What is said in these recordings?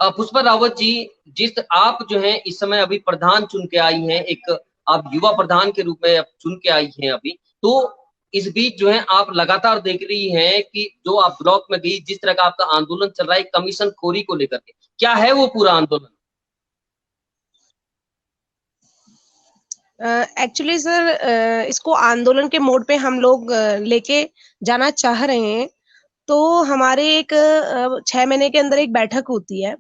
पुष्पा रावत जी, जिस आप जो हैं इस समय अभी प्रधान चुन के आई हैं, एक आप युवा प्रधान के रूप में अब चुन के आई हैं अभी, तो इस बीच जो है आप लगातार देख रही हैं कि जो आप ब्लॉक में गई, जिस तरह का आपका आंदोलन चल रहा है कमीशन खोरी को लेकर के, क्या है वो पूरा आंदोलन? एक्चुअली सर, इसको आंदोलन के मोड पे हम लोग लेके जाना चाह रहे हैं। तो हमारे एक 6 महीने के अंदर एक बैठक होती है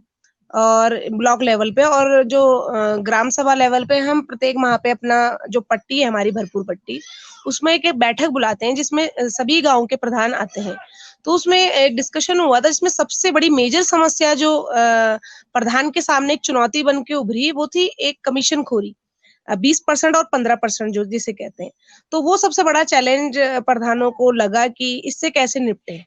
और ब्लॉक लेवल पे, और जो ग्राम सभा लेवल पे हम प्रत्येक माह पे अपना जो पट्टी है हमारी भरपूर पट्टी, उसमें एक बैठक बुलाते हैं जिसमें सभी गाँव के प्रधान आते हैं। तो उसमें एक डिस्कशन हुआ था जिसमें सबसे बड़ी मेजर समस्या जो प्रधान के सामने एक चुनौती बन के उभरी, वो थी एक कमीशन खोरी। 20% और 15% जो जिसे कहते हैं। तो वो सबसे बड़ा चैलेंज प्रधानों को लगा कि इससे कैसे निपटें।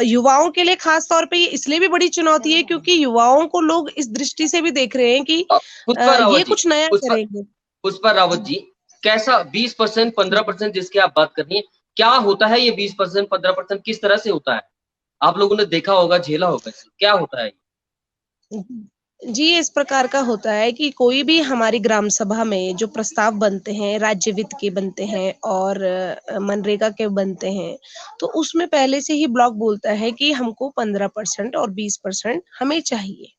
युवाओं के लिए खास तौर पे ये इसलिए भी बड़ी चुनौती है क्योंकि युवाओं को लोग इस दृष्टि से भी देख रहे हैं कि पुष्पा ये रावत जी, कुछ नया पुष्पा करेंगे। पुष्पा रावत जी, कैसा 20% 15% जिसकी आप बात कर रही हैं, क्या होता है ये 20% 15% किस तरह से होता है? आप लोगों ने देखा होगा, झेला होगा इसे, क्या होता है? जी, इस प्रकार का होता है कि कोई भी हमारी ग्राम सभा में जो प्रस्ताव बनते हैं, राज्य वित्त के बनते हैं और मनरेगा के बनते हैं, तो उसमें पहले से ही ब्लॉक बोलता है कि हमको 15% और 20% हमें चाहिए।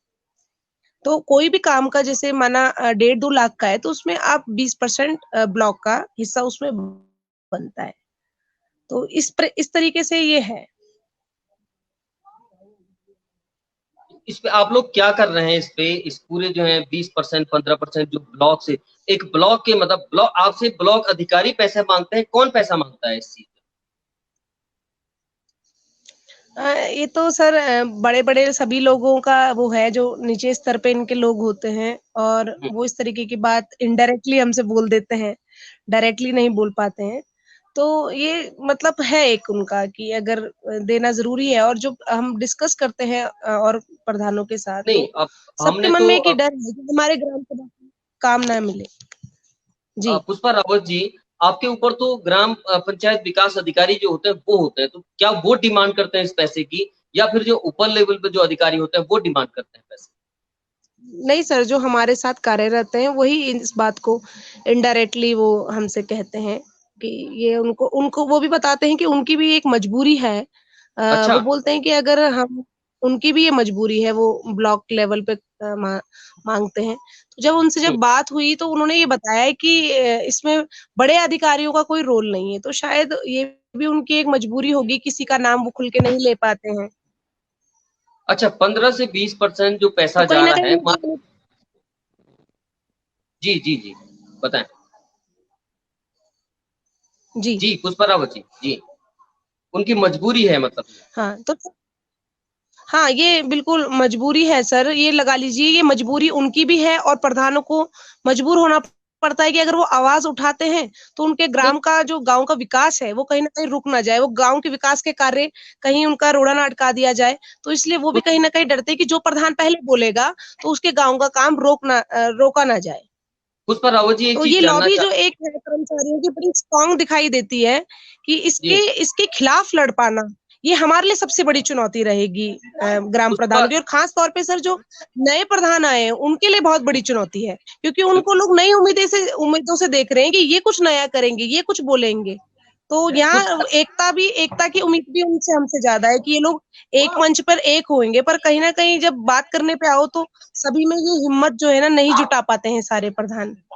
तो कोई भी काम का जैसे माना 1.5-2 लाख का है, तो उसमें आप 20% ब्लॉक का हिस्सा उसमें बनता है। तो इस तरीके से ये है। इस पे आप लोग क्या कर रहे हैं इस पे? इस पूरे जो है 20% 15% जो ब्लॉक से एक ब्लॉक के मतलब ब्लॉक आपसे ब्लॉक अधिकारी पैसे मांगते हैं, कौन पैसा मांगता है इस चीज़ में? ये तो सर बड़े-बड़े सभी लोगों का वो है जो नीचे स्तर पे इनके लोग होते हैं और हुँ, वो इस तरीके की बात इनडायरेक्टली हमसे बोल देते हैं, डायरेक्टली नहीं बोल पाते हैं। तो ये मतलब है एक उनका कि अगर देना ज़रूरी है, और जो हम डिस्कस करते हैं और प्रधानों के साथ, नहीं तो अब सबके हमने मन तो में एक ही डर है कि हमारे ग्राम सभा को काम ना मिले। जी। पुष्पा रावत जी, आपके ऊपर तो ग्राम पंचायत विकास अधिकारी जो होते हैं, वो होते हैं, तो क्या वो डिमांड करते हैं इस पैसे की या फिर जो ऊपर लेवल पे जो अधिकारी होते हैं, वो डिमांड करते हैं पैसे? नहीं सर, जो हमारे साथ कार्यरत हैं, वही इस बात को इनडायरेक्टली वो हमसे कहते हैं कि ये उनको उनको वो भी बताते हैं कि उनकी भी एक मजबूरी है। अच्छा, वो बोलते हैं कि अगर हम उनकी भी ये मजबूरी है, वो ब्लॉक लेवल पे माँगते हैं। तो जब उनसे जब हुँ, बात हुई तो उन्होंने ये बताया है कि इसमें बड़े अधिकारियों का कोई रोल नहीं है, तो शायद ये भी उनकी एक मजबूरी होगी, किसी का नाम वो खुल के नहीं ले पाते हैं। अच्छा 15 से 20% जो तो पैसा कहीं जा न रहा है मान कहीं जी, जी, जी, बताएँ। जी, जी, पुष्पा रावत जी, जी, उनकी मजबूरी है मतलब ये। हाँ, तो हाँ, ये बिल्कुल मजबूरी है सर, ये लगा लीजिए ये मजबूरी उनकी भी है और प्रधानों को मजबूर होना पड़ता है कि अगर वो आवाज़ उठाते हैं, तो उनके नहीं ग्राम का जो गाँव का विकास है, वो कहीं न कहीं रुक ना जाए, वो गाँव के विकास के कार्य कहीं उनका रोड़ा ना अटका दिया जाए। तो इसलिए वो भी पुष कहीं न कहीं डरते हैं कि जो प्रधान पहले बोलेगा, तो उसके गाँव का काम रोका ना जाए। पुष्पा रावत जी एक तो चीज़ ये जानना लॉबी चाह जो एक है कर्मचारियों की, बड़ी स्ट्रॉन्ग दिखाई देती है कि इसके जी, इसके खिलाफ लड़ पाना, ये हमारे लिए सबसे बड़ी चुनौती रहेगी ग्राम पुष्पा प्रधानों की, और खास तौर पे सर जो नए प्रधान आए हैं, उनके लिए बहुत बड़ी चुनौती है। क्योंकि उनको लोग नई उम्मीदों से देख रहे हैं कि ये कुछ नया करेंगे, ये कुछ बोलेंगे। तो यहाँ पुष्पा एकता की उम्मीद भी उनसे हमसे ज़्यादा है कि ये लोग एक मंच पर एक होंगे, पर कहीं न कहीं जब बात करने पे आओ तो सभी में ये हिम्मत जो है ना नहीं जुटा पाते हैं सारे प्रधान।